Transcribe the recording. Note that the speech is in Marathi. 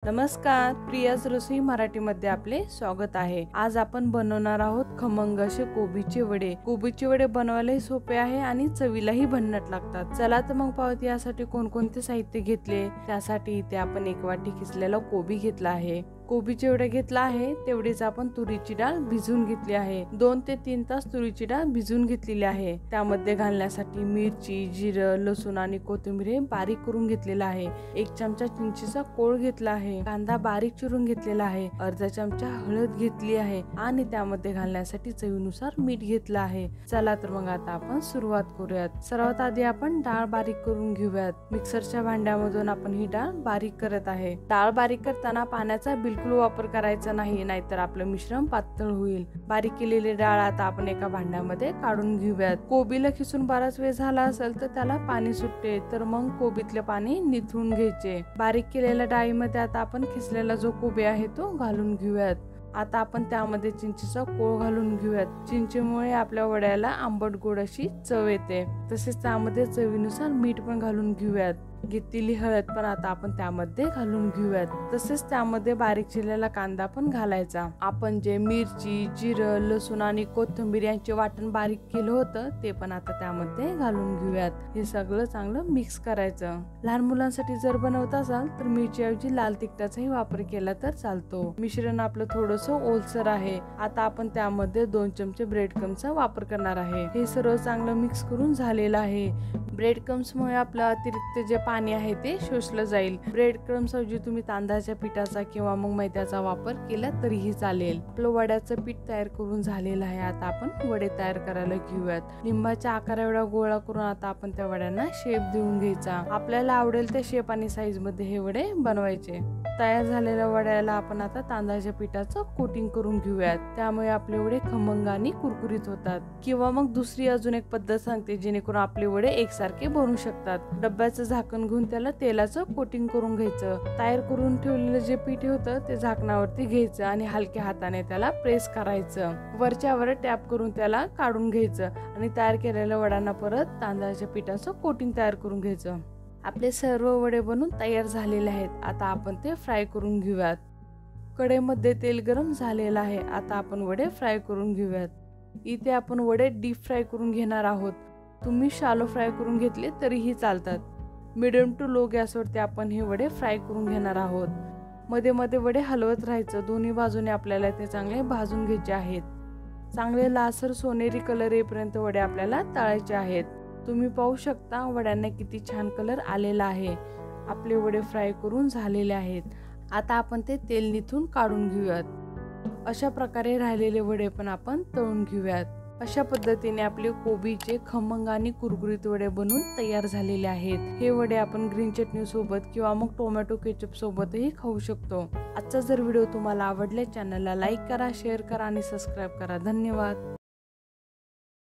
नमस्कार, प्रियाज रसोई मराठीमध्ये आपले स्वागत आहे। आज आपण बनवणार आहोत खमंग असे कोबीचे वडे। कोबीचे वडे बनवायलाही सोपे आहे आणि चवीलाही भन्नाट लागतात। चला तर मग पाहूया यासाठी कोणकोणते साहित्य घेतले। त्यासाठी इथे आपण 1 वाटी किसलेला कोबी घेतला आहे। कोबी जेवढे घेतला आहे तेवढीच आपण तुरीची डाळ भिजवून घेतली आहे। 2 ते 3 तास तुरीची डाळ भिजवून घेतलेली आहे। त्यामध्ये घालण्यासाठी मिरची, जिरं, लसूण आणि कोथिंबीर बारीक करून घेतलेला आहे। 1 चमचा चिंचेचा कोळ घेतला आहे। कांदा बारीक चिरून घेतलेला आहे। अर्धा चमचा हळद घेतली आहे आणि त्यामध्ये घालण्यासाठी चवीनुसार मीठ घेतलं आहे। चला तर मग आता आपण सुरुवात करूयात। सर्वात आधी आपण डाळ बारीक करून घेऊयात। मिक्सरच्या भांड्यामधून आपण ही डाळ बारीक करत आहे। डाळ बारीक करताना पाण्याचा बिलकुल वापर करायचा नाही, नाहीतर आपलं मिश्रण पातळ होईल। बारीक केलेली डाळ आता आपण एका भांड्यामध्ये काढून घेऊयात। कोबीला खिसून बराच वेळ झाला असेल तर त्याला पाणी सुटते, तर मग कोबीतले पाणी निथळून घ्यायचे। बारीक केलेल्या डाळीमध्ये आता आपण खिसलेला जो कोबी आहे तो घालून घेऊयात। आता आपण त्यामध्ये चिंचेचा कोळ घालून घेऊयात। चिंचेमुळे आपल्या वड्याला आंबट गोड अशी चव येते। तसेच त्यामध्ये चवीनुसार मीठ पण घालून घेऊयात। घेतलेली हळद पण आता आपण त्यामध्ये घालून घेऊयात। तसेच त्यामध्ये बारीक चिरलेला कांदा पण घालायचा। आपण जे मिरची, जिरं, लसूण आणि कोथिंबीर यांचे वाटण बारीक केलं होतं ते पण आता त्यामध्ये घालून घेऊयात। हे सगळं चांगलं मिक्स करायचं। लहान मुलांसाठी जर बनवत असाल तर मिरचीऐवजी लाल तिखटाचाही वापर केला तर चालतो। मिश्रण आपलं थोडंसं ओलसर आहे। आता आपण त्यामध्ये 2 चमचे ब्रेड क्रम्सचा वापर करणार आहे। हे सर्व चांगलं मिक्स करून झालेलं आहे। ब्रेड क्रम्समुळे आपलं अतिरिक्त जे पाणी आहे ते शोषलं जाईल। ब्रेड क्रम्स ऐवजी तुम्ही तांदळाच्या पिठाचा किंवा मग मैद्याचा वापर केला तरीही चालेल। आपलं वड्याचं पीठ तयार करून झालेलं आहे। आता आपण वडे तयार करायला घेऊयात। लिंबाच्या आकार एवढा गोळा करून आता आपण त्या वड्यांना शेप देऊन घ्यायचा। आपल्याला आवडेल त्या शेप आणि साईज मध्ये हे वडे बनवायचे। तयार झालेल्या वड्याला आपण आता तांदळाच्या पिठाचं कोटिंग करून घेऊयात। त्यामुळे आपले वडे खमंग आणि कुरकुरीत होतात। किंवा मग दुसरी अजून एक पद्धत सांगते जेणेकरून आपले वडे एकसारखे बनू शकतात। डब्याचं झाकण घेऊन त्याला तेलाचं कोटिंग करून घ्यायचं। तयार करून ठेवलेलं जे पीठ होतं ते झाकणावरती घ्यायचं आणि हलक्या हाताने त्याला प्रेस करायचं। वरच्या वर टॅप करून त्याला काढून घ्यायचं आणि तयार केलेल्या वड्यांना परत तांदळाच्या पिठाचं कोटिंग तयार करून घ्यायचं। आपले सर्व वडे बनून तयार झालेले आहेत। आता आपण ते फ्राय करून घेऊयात। कढईमध्ये तेल गरम झालेलं आहे। आता आपण वडे फ्राय करून घेऊयात। इथे आपण वडे डीप फ्राय करून घेणार आहोत। तुम्ही शॅलो फ्राय करून घेतले तरीही चालतात। मीडियम टू लो गॅसवरती आपण हे वडे फ्राय करून घेणार आहोत। मध्ये मध्ये वडे हलवत राहायचं। दोन्ही बाजूने आपल्याला ते चांगले भाजून घ्यायचे आहेत। चांगले लालसर सोनेरी कलर येईपर्यंत वडे आपल्याला तळायचे आहेत। तुम्ही पाहू शकता वड्यांना किती छान कलर आलेला आहे। आपले वडे फ्राय करून झालेले आहेत। आता आपण ते तेल निथून काढून घेऊयात। अशा प्रकारे राहिलेले वडे पण आपण तळून घेऊयात। अशा पद्धतीने आपले कोबीचे खमंग आणि कुरकुरीत वडे बनून तयार झालेले आहेत। हे वडे आपण ग्रीन चटणी सोबत किंवा मग टोमॅटो केचप सोबतही खाऊ शकतो। आजचा जर व्हिडिओ तुम्हाला आवडला चॅनलला लाईक करा, शेअर करा आणि सबस्क्राईब करा। धन्यवाद।